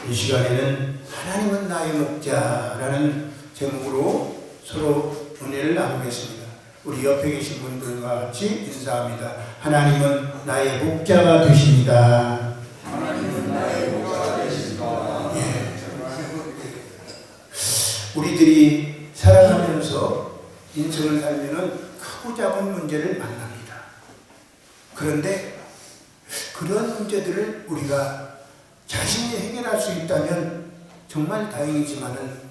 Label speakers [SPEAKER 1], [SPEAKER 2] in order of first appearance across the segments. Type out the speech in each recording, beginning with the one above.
[SPEAKER 1] 이 시간에는 하나님은 나의 목자라는 제목으로 서로 은혜를 나누겠습니다. 우리 옆에 계신 분들과 같이 인사합니다. 하나님은 나의 목자가 되십니다.
[SPEAKER 2] 하나님은 나의 목자가 되십니다.
[SPEAKER 1] 예. 우리들이 살아가면서 인생을 살면은 크고 작은 문제를 만납니다. 그런데 그런 문제들을 우리가 자신이 해결할 수 있다면 정말 다행이지만은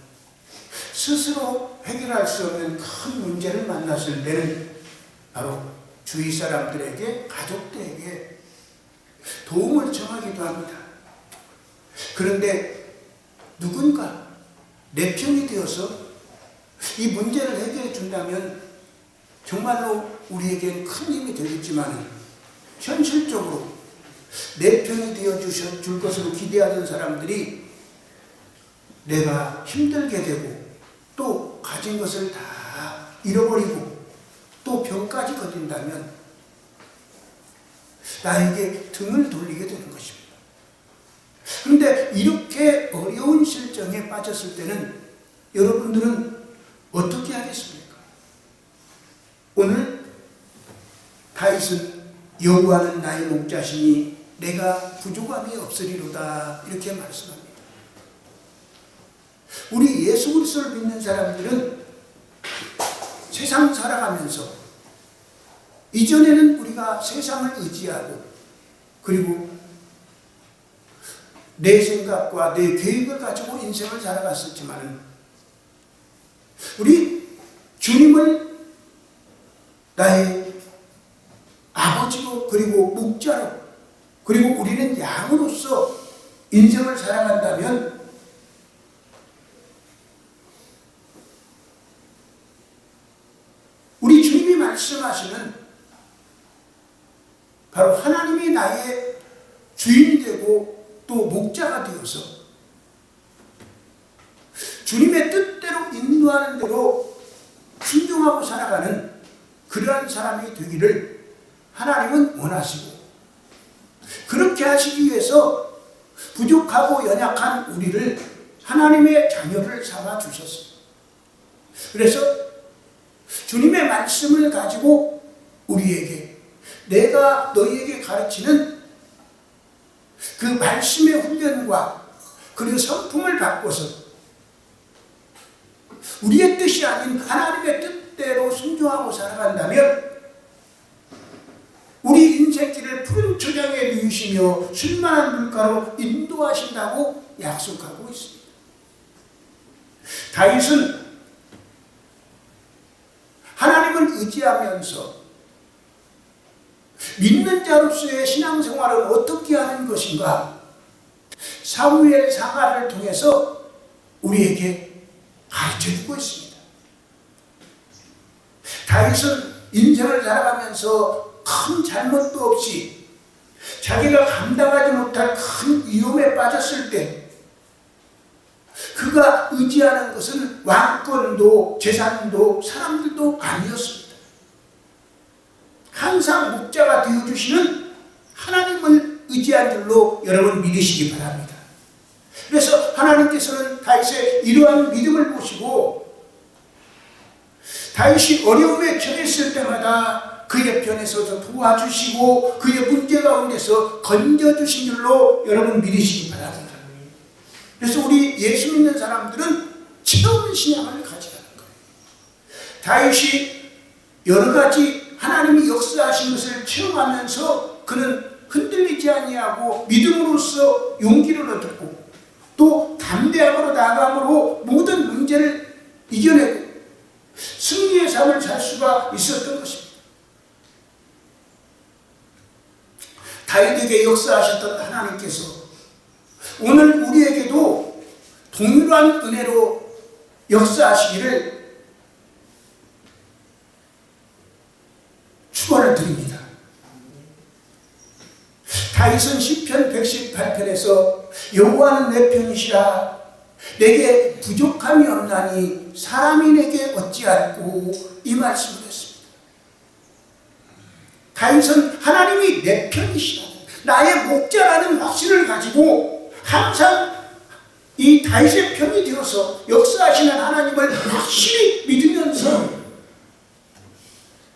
[SPEAKER 1] 스스로 해결할 수 없는 큰 문제를 만났을 때는 바로 주위 사람들에게, 가족들에게 도움을 청하기도 합니다. 그런데 누군가 내 편이 되어서 이 문제를 해결해 준다면 정말로 우리에겐 큰 힘이 되겠지만 현실적으로 내 편이 되어줄 것으로 기대하는 사람들이 내가 힘들게 되고 또 가진 것을 다 잃어버리고 또 병까지 거둔다면 나에게 등을 돌리게 되는 것입니다. 그런데 이렇게 어려운 실정에 빠졌을 때는 여러분들은 어떻게 하겠습니까? 오늘 다윗은 여호와는 나의 목자시니 내가 부족함이 없으리로다 이렇게 말씀합니다. 우리 예수 그리스도를 믿는 사람들은 세상 살아가면서 이전에는 우리가 세상을 의지하고 그리고 내 생각과 내 계획을 가지고 인생을 살아갔었지만 우리 주님을 나의 아버지로 그리고 목자로 그리고 우리는 양으로서 인생을 살아간다면 우리 주님이 말씀하시는 바로 하나님이 나의 주인이 되고 또 목자가 되어서 주님의 뜻대로 인도하는 대로 순종하고 살아가는 그러한 사람이 되기를 하나님은 원하시고 그렇게 하시기 위해서 부족하고 연약한 우리를 하나님의 자녀를 삼아 주셨습니다. 그래서 주님의 말씀을 가지고 우리에게 내가 너희에게 가르치는 그 말씀의 훈련과 그리고 성품을 바꿔서 우리의 뜻이 아닌 하나님의 뜻대로 순종하고 살아간다면 우리 인생길을 푸른 초장에 누이시며 쉴만한 물가로 인도하신다고 약속하고 있습니다. 다윗은 하나님을 의지하면서 믿는 자로서의 신앙생활을 어떻게 하는 것인가 사무엘 사가를 통해서 우리에게 가르쳐주고 있습니다. 다윗은 인생을 살아가면서 큰 잘못도 없이 자기가 감당하지 못할 큰 위험에 빠졌을 때 그가 의지하는 것은 왕권도 재산도 사람들도 아니었습니다. 항상 목자가 되어주시는 하나님을 의지한 줄로 여러분 믿으시기 바랍니다. 그래서 하나님께서는 다윗의 이러한 믿음을 보시고 다윗이 어려움에 처했을 때마다 그의 편에 서서 도와주시고 그의 문제 가운데서 건져주신 줄로 여러분 믿으시기 바랍니다. 그래서 우리 예수 믿는 사람들은 체험 신앙을 가져가는 거예요. 다윗이 여러 가지 하나님이 역사하신 것을 체험하면서 그는 흔들리지 아니하고 믿음으로써 용기를 얻었고 또 담대함으로 나아감으로 모든 문제를 이겨내고 승리의 삶을 살 수가 있었던 것입니다. 다윗에게 역사하셨던 하나님께서 오늘 우리에게도 동일한 은혜로 역사하시기를 축원을 드립니다. 다윗은 시편 118편에서 여호와는 내 편이시라 내게 부족함이 없나니 사람이 내게 어찌할꼬 이 말씀을 했습니다. 다윗은 하나님이 내 편이시라 나의 목자라는 확신을 가지고 항상 이 다윗의 편이 되어서 역사하시는 하나님을 확실히 믿으면서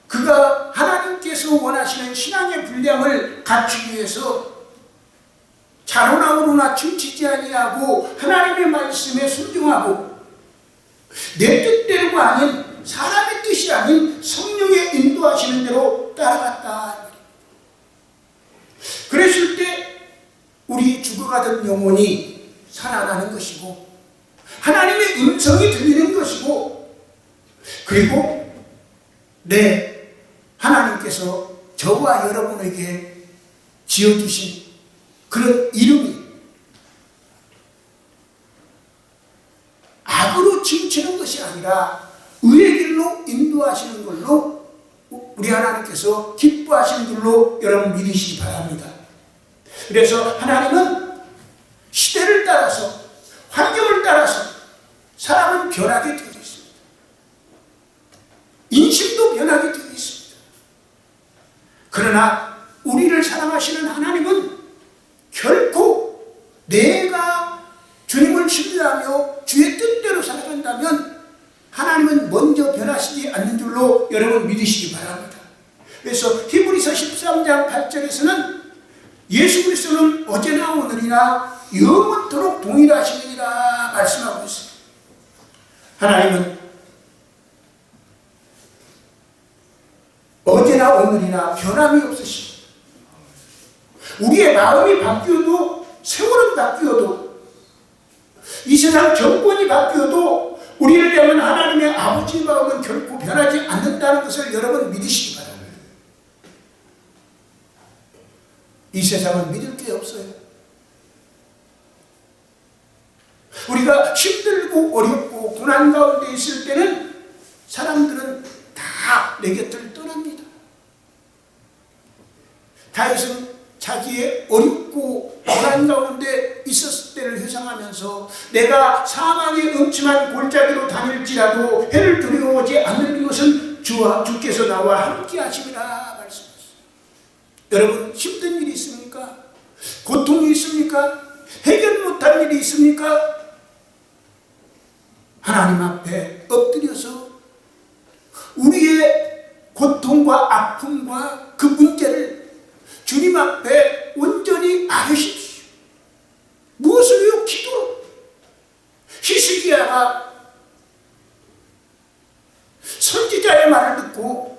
[SPEAKER 1] 그가 하나님께서 원하시는 신앙의 분량을 갖추기 위해서 자로나오로나 춤추지 아니하고 하나님의 말씀에 순종하고 내 뜻대로가 아닌 사람의 뜻이 아닌 성령의 인도하시는 대로 따라갔다. 그랬을 때 우리 죽어가던 영혼이 살아나는 것이고 하나님의 음성이 들리는 것이고 그리고 하나님께서 저와 여러분에게 지어주신 그런 이름이 악으로 치우치는 것이 아니라 의의 길로 인도하시는 걸로 우리 하나님께서 기뻐하시는 걸로 여러분 믿으시기 바랍니다. 그래서 하나님은 시대를 따라서 환경을 따라서 사람은 변하게 되어 있습니다. 인심도 변하게 되어 있습니다. 그러나 우리를 사랑하시는 하나님은 결코 내가 주님을 신뢰하며 주의 뜻대로 살아간다면 하나님은 먼저 변하시지 않는 줄로 여러분 믿으시기 바랍니다. 그래서 히브리서 13장 8절에서는 예수 그리스도는 어제나 오늘이나 영원토록 동일하시느니라 말씀하고 있습니다. 하나님은 어제나 오늘이나 변함이 없으십니다. 우리의 마음이 바뀌어도 세월은 바뀌어도 이 세상 정권이 바뀌어도 우리를 향한 하나님의 아버지의 마음은 결코 변하지 않는다는 것을 여러분 믿으시기 바랍니다. 이 세상은 믿을 게 없어요. 우리가 힘들고 어렵고 고난 가운데 있을 때는 사람들은 다 내 곁을 떠납니다. 다윗은 자기의 어렵고 고난 가운데 있었을 때를 회상하면서 내가 사망의 음침한 골짜기로 다닐지라도 해를 두려워하지 않는 것은 주께서 나와 함께 하심이라 말씀하셨습니다. 여러분 힘든 일이 있습니까? 고통이 있습니까? 해결 못할 일이 있습니까? 하나님 앞에 엎드려서 우리의 고통과 아픔과 그 문제를 주님 앞에 온전히 아뢰십시오. 무엇을요? 기도로. 히스기야가 선지자의 말을 듣고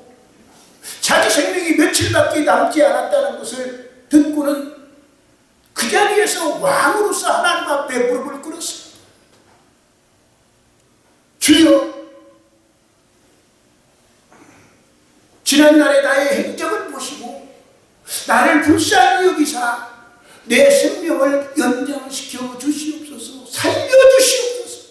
[SPEAKER 1] 자기 생명이 며칠밖에 남지 않았다는 것을 듣고는 그 자리에서 왕으로서 하나님 앞에 무릎을 꿇었습니다. 주여, 지난날의 나의 행적을 보시고 나를 불쌍히 여기사 내 생명을 연장시켜 주시옵소서. 살려주시옵소서.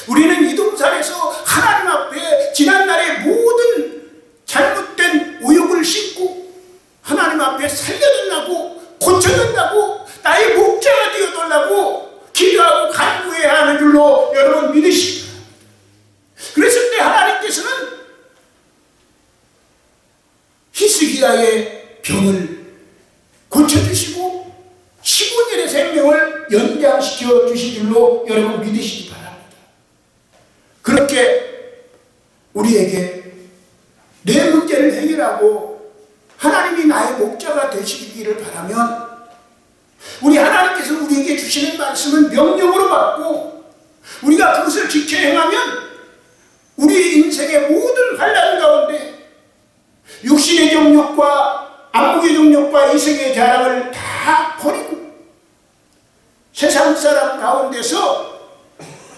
[SPEAKER 1] 우리는 이동산에서 하나님 앞에 지난날의 모든 잘못된 오욕을 씻고 하나님 앞에 살려달라고 고쳐달라고 나의 목자가 되어달라고 기도하고 간구해야 하는 줄로 여러분 믿으십니다. 그랬을 때 하나님께서는 히스기야의 병을 고쳐주시고 15년의 생명을 연장시켜 주신 줄로 여러분 믿으시기 바랍니다. 그렇게 우리에게 내 문제를 해결하고 하나님이 나의 목자가 되시기를 바라면 우리 하나님께서 우리에게 주시는 말씀은 명령으로 받고 우리가 그것을 지켜 행하면 우리 인생의 모든 환난 가운데 육신의 정욕과 안목의 정욕과 이생의 자랑을 다 버리고 세상 사람 가운데서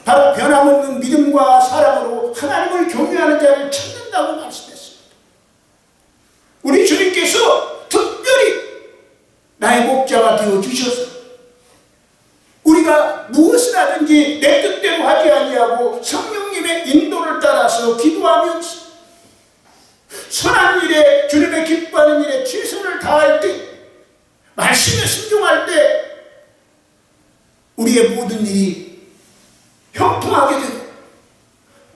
[SPEAKER 1] 바로 변함없는 믿음과 사랑으로 하나님을 경외하는 자를 찾는다고 말씀했습니다. 우리 주님께서 특별히 나의 목자가 되어주셔서 우리가 무엇을 하든지 내 뜻대로 하지 아니하고 성령님의 인도를 따라서 기도하면서 선한 일에 주님의 기뻐하는 일에 최선을 다할 때 말씀에 순종할 때 우리의 모든 일이 형통하게 되고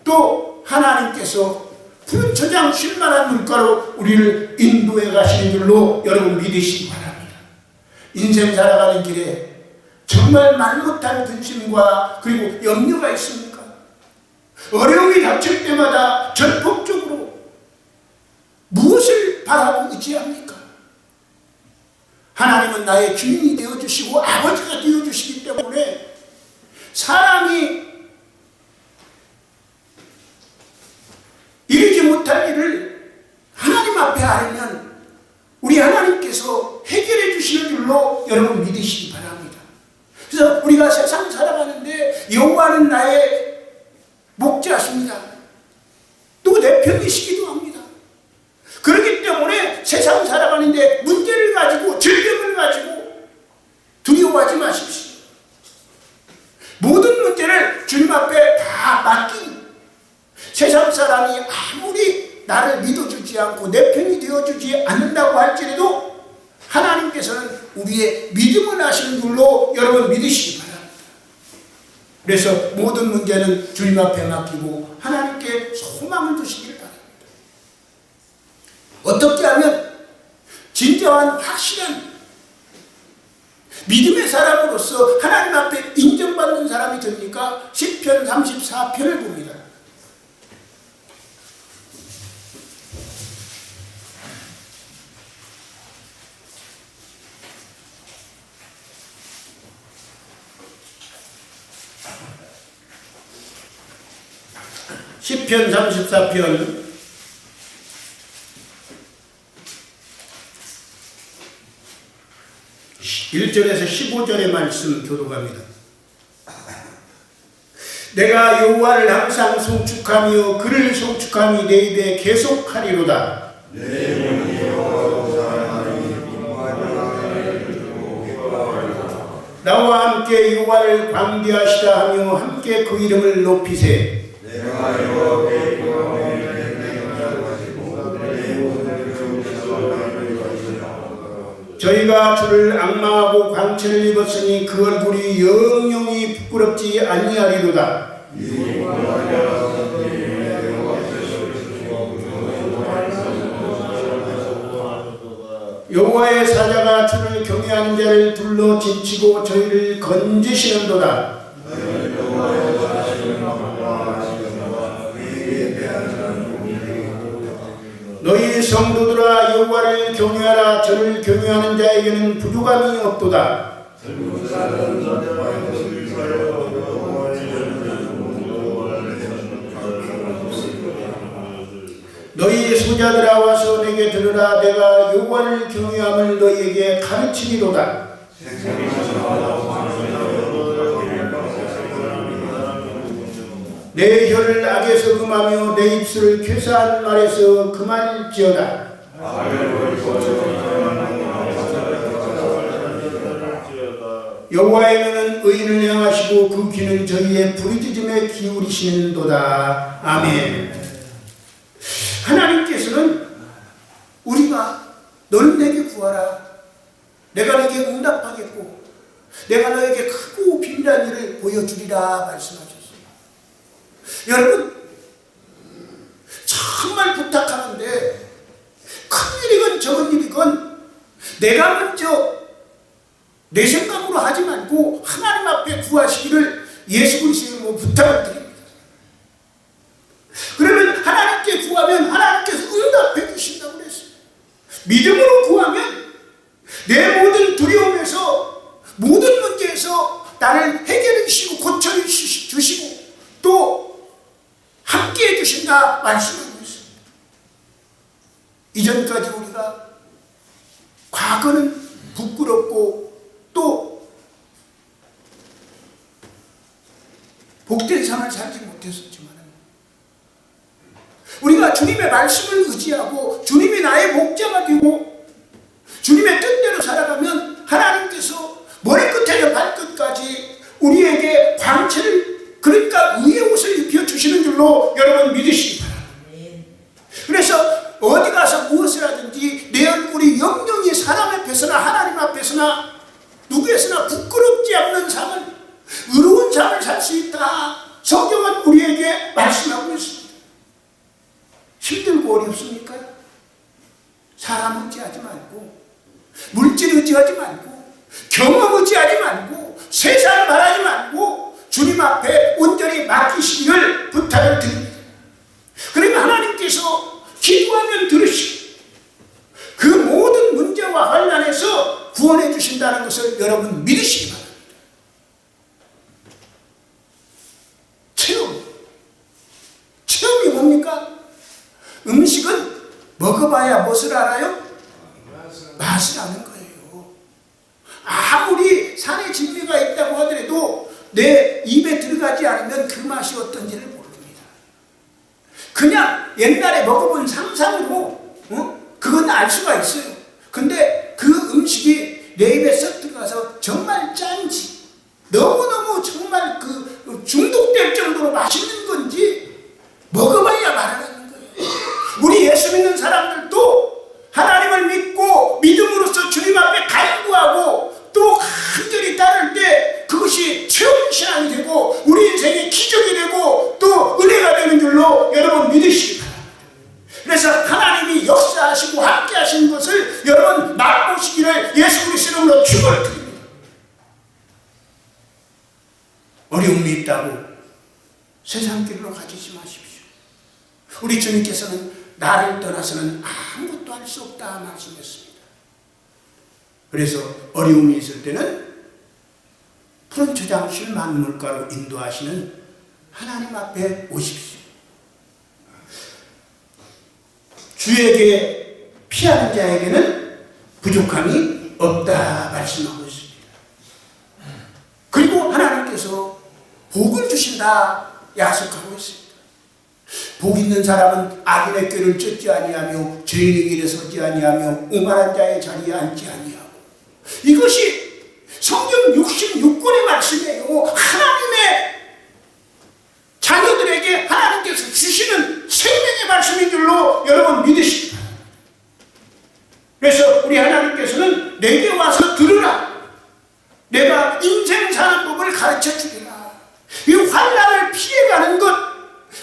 [SPEAKER 1] 또 하나님께서 푸른 초장 쉴만한 물가로 우리를 인도해 가시는 줄로 여러분 믿으시기 바랍니다. 인생 살아가는 길에 정말 말 못할 근심과 그리고 염려가 있습니까? 어려움이 닥칠 때마다 전폭적으로 무엇을 바라고 의지합니까? 하나님은 나의 주인이 되어주시고 아버지가 되어주시기 때문에 사람이 이루지 못할 일을 하나님 앞에 알면 우리 하나님께서 해결해 주시는 줄로 여러분 믿으시기 바랍니다. 그래서 우리가 세상 살아가는데 여호와는 나의 목자십니다. 또 내 편이시기도 합니다. 그렇기 때문에 세상 살아가는데 문제를 가지고 질병을 가지고 두려워하지 마십시오. 모든 문제를 주님 앞에 다 맡긴 세상 사람이 아무리 나를 믿어주지 않고 내 편이 되어주지 않는다고 할지라도 하나님께서는 우리의 믿음을 하시는 줄로 여러분 믿으시기 바랍니다. 그래서 모든 문제는 주님 앞에 맡기고 하나님께 소망을 두시길 바랍니다. 어떻게 하면 진정한 확실한 믿음의 사람으로서 하나님 앞에 인정받는 사람이 됩니까? 시편 34편을 봅니다. 시편 34편 1절에서 15절의 말씀 교독합니다. 내가 여호와를 항상 송축하며 그를 송축함이 내 입에 계속하리로다. 나와 함께 여호와를 광대하시다 하며 함께 그 이름을 높이세. 저희가 주를 앙망하고 광채를 입었으니 그 얼굴이 영영이 부끄럽지 아니하리로다. 여호와의 사자가 주를 경외하는 자를 둘러 진치고 저희를 건지시는도다. 너희 성도들아 여호와를 경외하라. 저를 경외하는 자에게는 부족함이 없도다. 너희 소자들아 와서 내게 들으라. 내가 여호와를 경외함을 너희에게 가르치리로다. 내 혀를 악에서 금하며 내 입술을 괴사한 말에서 금할지어다. 여호와의 눈은 의인을 향하시고 그 귀는 저희의 부르짖음에 기울이시는도다. 아멘. 하나님께서는 우리가 너는 내게 구하라. 내가 너에게 응답하겠고 내가 너에게 크고 비밀한 일을 보여주리라 말씀하셨습니다. 여러분 정말 부탁하는데 큰 일이건 적은 일이건 내가 먼저 내 생각으로 하지 말고 하나님 앞에 구하시기를 예수 그리스도의 이름으로 부탁을 드립니다. 그러면 하나님께 구하면 하나님께서 응답해 주신다고 그랬어요. 믿음으로 구하면 내 모든 두려움에서 모든 문제에서 나를 해결해 주시고 고쳐 주시고 또 함께 해주신다 말씀하고 있습니다. 이전까지 우리가 과거는 부끄럽고 또 복된 삶을 살지 못했었지만 우리가 주님의 말씀을 의지하고 주님이 나의 목자가 되고 주님의 뜻대로 살아가면 하나님께서 머리끝에서 발끝까지 우리에게 광채를 그러니까 의의 옷을 입혀주시는 줄로 여러분 믿으시기 바랍니다. 그래서 어디 가서 무엇을 하든지 내 얼굴이 영영이 사람 앞에서나 하나님 앞에서나 누구에서나 부끄럽지 않는 삶을 의로운 삶을 살 수 있다. 성경은 우리에게 말씀하고 있습니다. 힘들고 어렵습니까? 사람 의지하지 말고 물질 의지하지 말고 경험 의지하지 말고 세상 바라지 말고 주님 앞에 온전히 맡기시기를 부탁을 드립니다. 그러면 하나님께서 기도하면 들으시고 그 모든 문제와 환난에서 구원해 주신다는 것을 여러분 믿으시기 바랍니다. 체험이 뭡니까? 음식은 먹어봐야 무엇을 알아요? 맛을 아는 거예요. 아무리 산에 진미가 있다고 하더라도 내 입에 들어가지 않으면 그 맛이 어떤지를 모릅니다. 그냥 옛날에 먹어본 상상으로 그건 알 수가 있어요. 근데 그 음식이 내 입에 썩 들어가서 정말 짠지 너무너무 정말 그 중독될 정도로 맛있는 건지 먹어봐야 말하는 거예요. 우리 예수 믿는 사람들도 하나님을 믿고 믿음으로써 주님 앞에 간구하고 또 간절히 따를 때 그것이 체험신앙이 되고 우리 인생의 기적이 되고 또 은혜가 되는 줄로 여러분 믿으시기 바랍니다. 그래서 하나님이 역사하시고 함께 하신 것을 여러분 맛보시기를 예수 그리스도 이름으로 축원드립니다. 어려움이 있다고 세상 길로 가지지 마십시오. 우리 주님께서는 나를 떠나서는 아무것도 할 수 없다 말씀했습니다. 그래서 어려움이 있을 때는 푸른 초장실 만물가로 인도하시는 하나님 앞에 오십시오. 주에게 피하는 자에게는 부족함이 없다 말씀하고 있습니다. 그리고 하나님께서 복을 주신다 약속하고 있습니다. 복 있는 사람은 악인의 꾀를 쫓지 아니하며 죄인의 길에 서지 아니하며 오만한 자의 자리에 앉지 아니하고. 이것이 성경 66권의 말씀이에요. 하나님의 자녀들에게 하나님께서 주시는 생명의 말씀인 줄로 여러분 믿으시기 바랍니다. 그래서 우리 하나님께서는 내게 와서 들으라. 내가 인생 사는 법을 가르쳐 주리라. 이 환난을 피해가는 것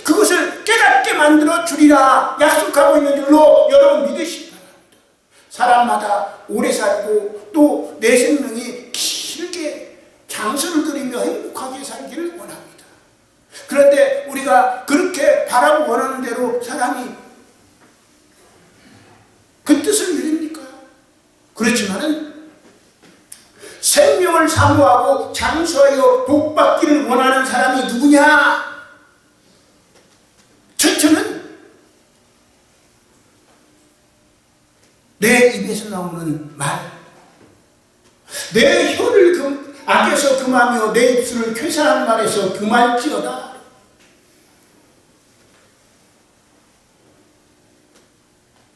[SPEAKER 1] 그것을 깨닫게 만들어 주리라 약속하고 있는 줄로 여러분 믿으시기 바랍니다. 사람마다 오래 살고 또 내 생명이 길게 장수를 드리며 행복하게 살기를 원합니다. 그런데 우리가 그렇게 바라고 원하는 대로 사람이 그 뜻을 이룹니까? 그렇지만은 생명을 사모하고 장수하여 복받기를 원하는 사람이 누구냐? 첫째는 내 입에서 나오는 말, 내 혀를 악에서 금하며 내 입술을 쾌사한 말에서 금할지어다.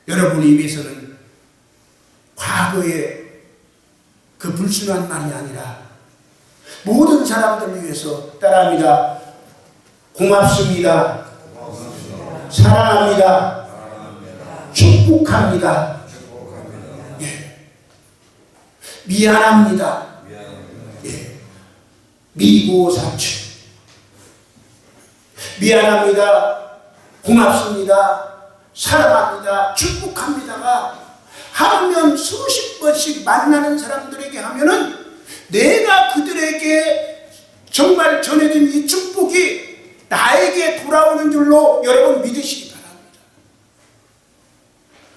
[SPEAKER 1] 여러분 입에서는 과거의 그 불순한 말이 아니라 모든 사람들을 위해서 따라합니다. 고맙습니다. 사랑합니다. 축복합니다. 예. 미안합니다. 예. 미고사축. 미안합니다. 고맙습니다. 사랑합니다. 축복합니다가 하면 수십 번씩 만나는 사람들에게 하면은 내가 그들에게 정말 전해진 이 축복이 나에게 돌아오는 줄로 여러분 믿으시기 바랍니다.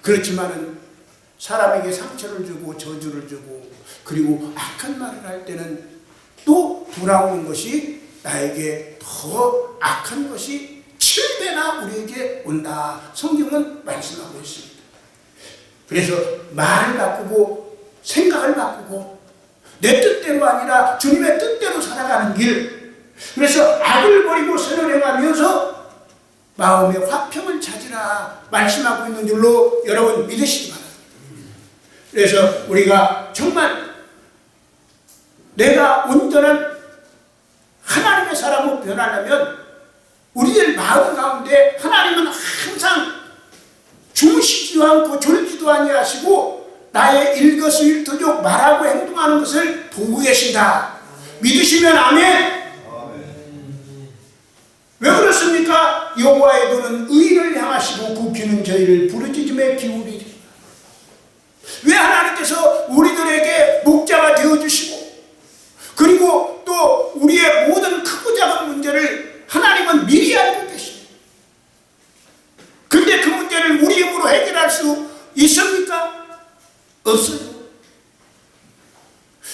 [SPEAKER 1] 그렇지만은 사람에게 상처를 주고 저주를 주고 그리고 악한 말을 할 때는 또 돌아오는 것이 나에게 더 악한 것이 7배나 우리에게 온다. 성경은 말씀하고 있습니다. 그래서 말을 바꾸고 생각을 바꾸고 내 뜻대로 아니라 주님의 뜻대로 살아가는 길, 그래서 악을 버리고 선을 행하면서 마음의 화평을 찾으라 말씀하고 있는 줄로 여러분 믿으시기 바랍니다. 그래서 우리가 정말 내가 온전한 하나님의 사람으로 변하려면 우리들 마음 가운데 하나님은 항상 주무시지도 않고 졸지도 아니하시고 나의 일거수일투족 말하고 행동하는 것을 보고 계신다. 믿으시면 아멘. 왜 그렇습니까? 여호와의 도는 의인을 향하시고 굽히는 저희를 부르짖음에 기울이리. 왜 하나님께서 우리들에게 목자가 되어주시고 그리고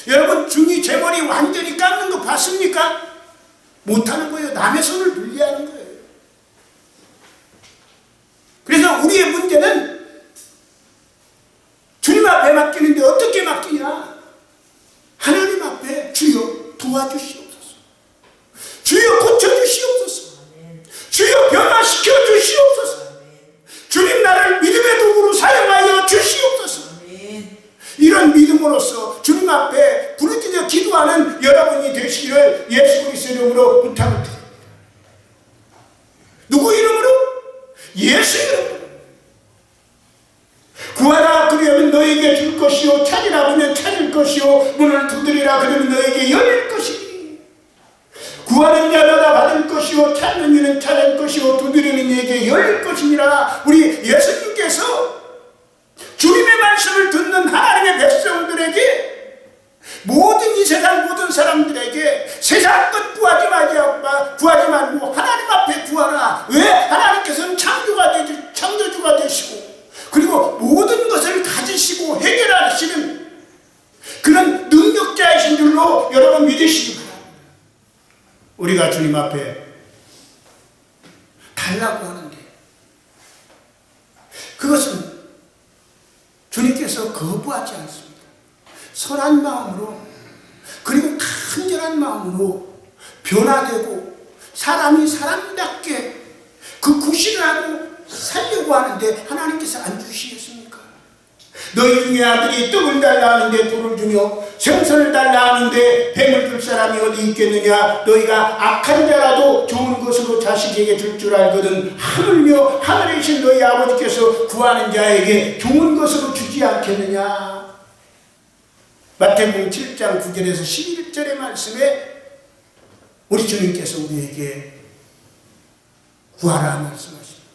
[SPEAKER 1] 여러분 중이 제 머리 완전히 깎는 거 봤습니까? 못하는 거예요. 남의 손을 분리하는 거예요. 그래서 우리의 문제는 주님 앞에 맡기는데 어떻게 맡기냐? 하나님 앞에 주여 도와주시옵소서. 주여 고쳐주시옵소서. 주여 변화시켜 주시옵소서. 주님 나를 믿음의 도구로 사용하여 주시옵소서. 이런 믿음으로써 주님 앞에 부르짖어 기도하는 여러분이 되시기를 예수 그리스도의 이름으로 부탁을 드립니다. 누구 이름으로? 예수 이름으로. 구하라 그러면 너에게 줄 것이요, 찾으라 그러면 찾을 것이요, 문을 두드리라 그러면 너에게 열릴 것이니, 구하는 자마다 받을 것이요, 찾는 이는 찾을 것이요, 두드리는 이에게 열릴 것이니라. 우리 예수님께서 주님의 말씀을 듣는 하나님의 백성들에게, 모든 이 세상 모든 사람들에게 세상 것 구하지 말고 하나님 앞에 구하라. 왜? 하나님께서는 창조주가 되시고 그리고 모든 것을 가지시고 해결하시는 그런 능력자이신 줄로 여러분 믿으시기 바랍니다. 우리가 주님 앞에 달라고 하는데 그것은 주님께서 거부하지 않습니다. 선한 마음으로 그리고 간절한 마음으로 변화되고 사람이 사람답게 그 구실을 하고 살려고 하는데 하나님께서 안 주시겠습니까? 너희 중에 아들이 떡을 달라 하는데 돌을 주며 생선을 달라 하는데 뱀을 줄 사람이 어디 있겠느냐? 너희가 악한 자라도 좋은 것으로 자식에게 줄 줄 알거든 하물며 하늘에 계신 너희 아버지께서 구하는 자에게 좋은 것으로 주지 않겠느냐? 마태복음 7장 9절에서 11절의 말씀에 우리 주님께서 우리에게 구하라 말씀하십니다.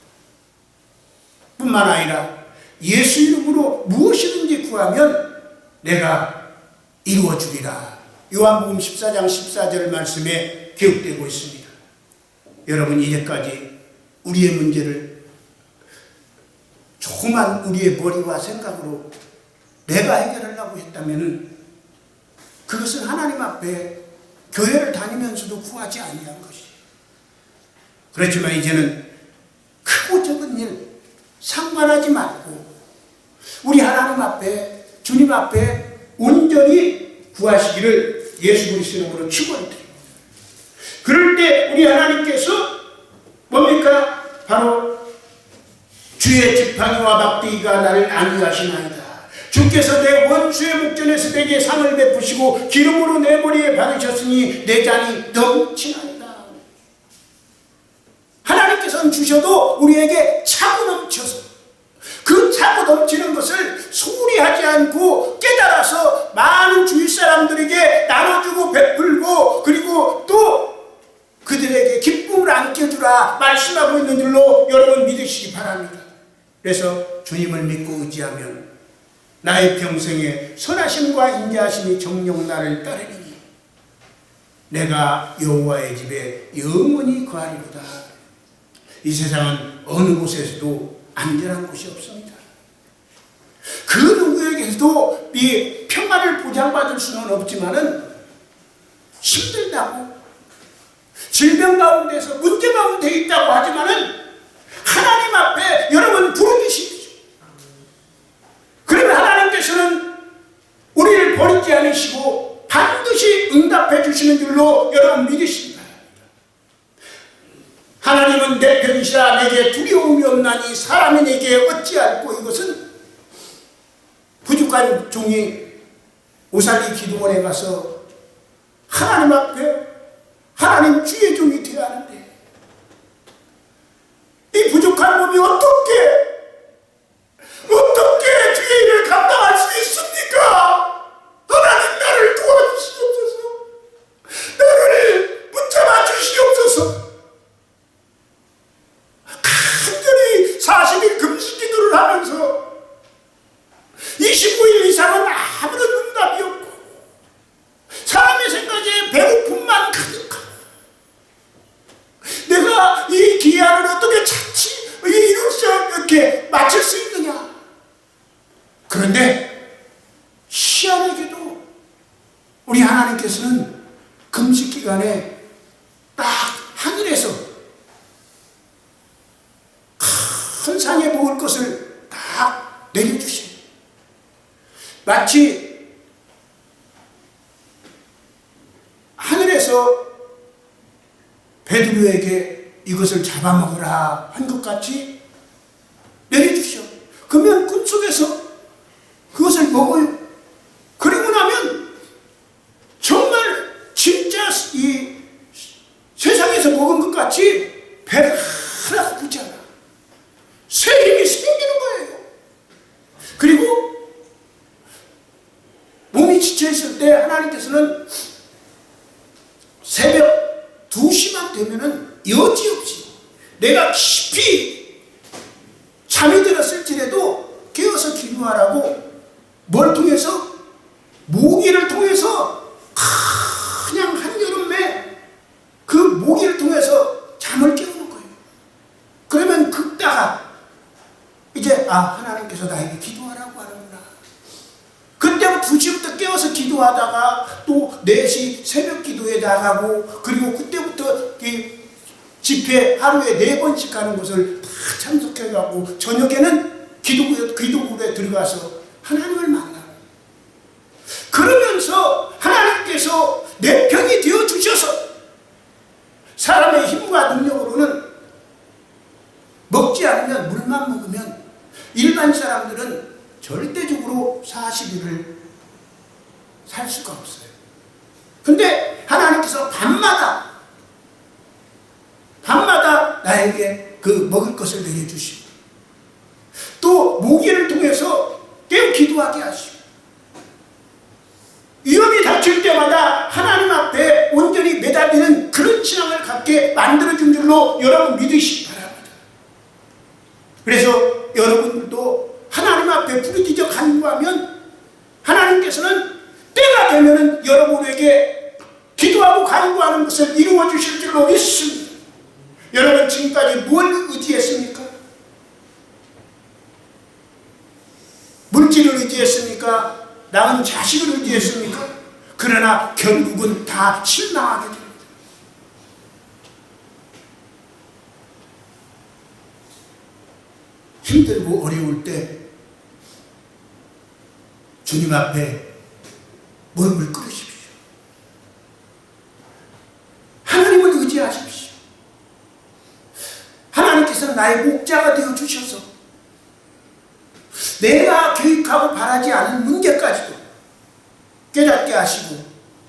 [SPEAKER 1] 뿐만 아니라 예수 이름으로 무엇이든지 구하면 내가 이루어주리라. 요한복음 14장 14절 말씀에 기록되고 있습니다. 여러분 이제까지 우리의 문제를 조그만 우리의 머리와 생각으로 내가 해결하려고 했다면 그것은 하나님 앞에 교회를 다니면서도 구하지 아니한 것이에요. 그렇지만 이제는 크고 적은 일 상관하지 말고 우리 하나님 앞에 주님 앞에 온전히 구하시기를 예수 그리스도의 이름으로 축원드립니다. 그럴 때 우리 하나님께서 뭡니까? 바로 주의 지팡이와 막대기가 나를 안위하시나이다. 주께서 내 원수의 목전에서 내게 상을 베푸시고 기름으로 내 머리에 바르셨으니 내 잔이 넘치나이다. 하나님께서는 주셔도 우리에게 차고 넘쳐서 그 차고 넘치는 것을 소홀히 하지 않고 깨달아서 많은 주위 사람들에게 나눠주고 베풀고 그리고 또 그들에게 기쁨을 안겨주라 말씀하고 있는 줄로 여러분 믿으시기 바랍니다. 그래서 주님을 믿고 의지하면 나의 평생에 선하심과 인자하심이 정녕 나를 따르리니 내가 여호와의 집에 영원히 거하리로다. 이 세상은 어느 곳에서도 안전한 곳이 없습니다. 그 누구에게서도 이 평안을 보장받을 수는 없지만은 힘들다고 질병 가운데서 문제 가운데 있다고 하지만은 하나님 앞에 여러분 부르짖으십시오. 그러면 하나님께서는 우리를 버리지 않으시고 반드시 응답해 주시는 줄로 여러분 믿으시기 바랍니다. 하나님은 내 편이시라 내게 두려움이 없나니 사람이 내게 어찌할꼬. 이것은 부족한 종이 오살리 기도원에 가서 하나님 앞에 하나님 주의 종이 되어야 하는데 이 부족한 몸이 어떻게 주의 일을 감당할 수 있습니까? 하나님 나를 도와주시옵소서. 나를 붙잡아 주시옵소서. 간절히 40일 금식 기도를 하면서 25일 이상은 아무런 응답이 없고 사람의 생각에 배고픔만 가득하고 내가 이 기한을 어떻게 찾지 이룰 수 이렇게 맞출 수 있느냐. 그런데 희한하게도 하나님께서는 금식 기간에 딱 하늘에서 큰 상에 먹을 것을 딱 내려주셔요. 마치 하늘에서 베드로에게 이것을 잡아먹으라 한 것 같이 내려주셔. 그러면 꿈속에서 그것을 먹어요. 그리고 나면 정말 진짜 이 세상에서 먹은 것 같이 배가 하나 고프지 않아. 새 힘이 생기는 거예요. 그리고 몸이 지쳐있을 때 하나님께서는 새벽 2시만 되면은 여지없이 내가 깊이 잠이 들었을지라도 깨어서 기도하라고 뭘 통해서? 모기를 통해서 그냥 한여름에 그 모기를 통해서 잠을 깨우는 거예요. 그러면 긁다가 이제 하나님께서 나에게 기도하라고 하는구나. 그때부터 2시부터 깨워서 기도하다가 또 4시 새벽 기도에 나가고 그리고 그때부터 이 집회 하루에 4번씩 가는 것을 다 참석해가고 저녁에는 기도굴에 들어가서 하나님을 만나고 그러면서 하나님께서 내 편이 되어주셔서 사람의 힘과 능력으로는 먹지 않으면 물만 먹으면 일반 사람들은 절대적으로 40일을 살 수가 없어요. 근데 하나님께서 밤마다 나에게 그 먹을 것을 내려주시고 또 모기를 통해서 깨어 기도하게 하시고 위험이 닥칠 때마다 하나님 앞에 온전히 매달리는 그런 신앙을 갖게 만들어준 줄로 여러분 믿으시기 바랍니다. 그래서 여러분들도 하나님 앞에 부르짖어 간구하면 하나님께서는 때가 되면은 여러분에게 기도하고 간구하는 것을 이루어 주실 줄로 믿습니다. 여러분 지금까지 뭘 의지했습니까? 물질을 의지했습니까? 낳은 자식을 의지했습니까? 그러나 결국은 다 실망하게 됩니다. 힘들고 어려울 때 주님 앞에 무릎을 꿇으십시오. 하나님을 의지하십시오. 하나님께서 나의 목자가 되어 주셔서 내가 계획하고 바라지 않은 문제까지도 깨닫게 하시고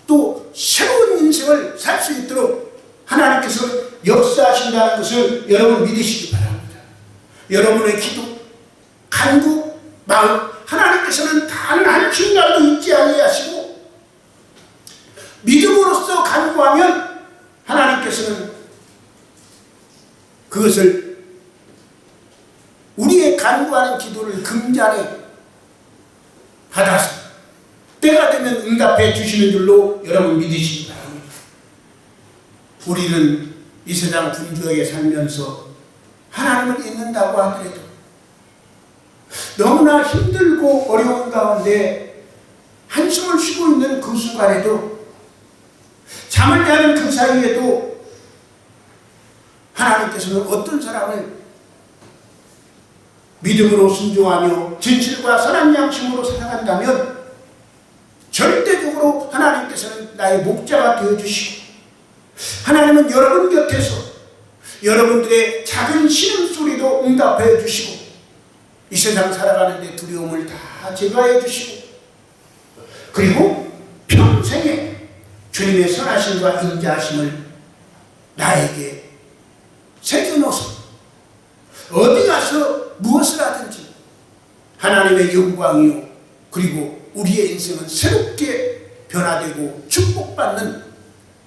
[SPEAKER 1] 또 새로운 인생을 살 수 있도록 하나님께서 역사하신다는 것을 여러분 믿으시기 바랍니다. 여러분의 기도, 간구, 마음 하나님께서는 단 한순간도 잊지 아니하시고 믿음으로써 간구하면 하나님께서는 그것을 우리의 간구하는 기도를 금잔에 받아서 때가 되면 응답해 주시는 줄로 여러분 믿으시기 바랍니다. 우리는 이 세상 분주하게 살면서 하나님을 잊는다고 하더라도 너무나 힘들고 어려운 가운데 한숨을 쉬고 있는 그 순간에도 잠을 자는 그 사이에도 하나님께서는 어떤 사람을 믿음으로 순종하며 진실과 선한 양심으로 살아간다면 절대적으로 하나님께서는 나의 목자가 되어주시고 하나님은 여러분 곁에서 여러분들의 작은 신음소리도 응답해 주시고 이 세상 살아가는데 두려움을 다 제거해 주시고 그리고 평생에 주님의 선하심과 인자하심을 나에게 새겨놓아서 어디 가서 무엇을 하든지 하나님의 영광이요 그리고 우리의 인생은 새롭게 변화되고 축복받는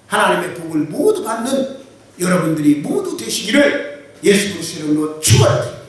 [SPEAKER 1] 하나님의 복을 모두 받는 여러분들이 모두 되시기를 예수 그리스도 이름으로 축원합니다.